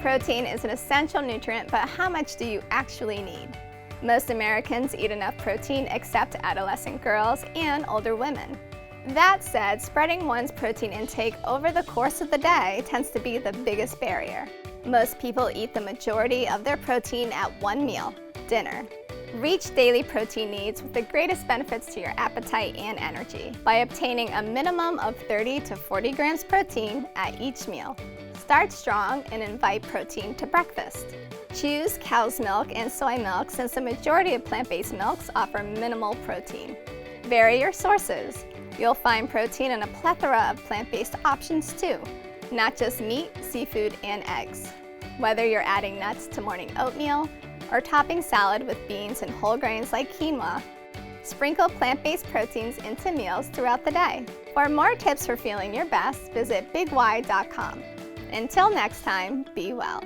Protein is an essential nutrient, but how much do you actually need? Most Americans eat enough protein except adolescent girls and older women. That said, spreading one's protein intake over the course of the day tends to be the biggest barrier. Most people eat the majority of their protein at one meal, dinner. Reach daily protein needs with the greatest benefits to your appetite and energy by obtaining a minimum of 30 to 40 grams protein at each meal. Start strong and invite protein to breakfast. Choose cow's milk and soy milk since the majority of plant-based milks offer minimal protein. Vary your sources. You'll find protein in a plethora of plant-based options too, not just meat, seafood, and eggs. Whether you're adding nuts to morning oatmeal or topping salad with beans and whole grains like quinoa, sprinkle plant-based proteins into meals throughout the day. For more tips for feeling your best, visit bigY.com. Until next time, be well.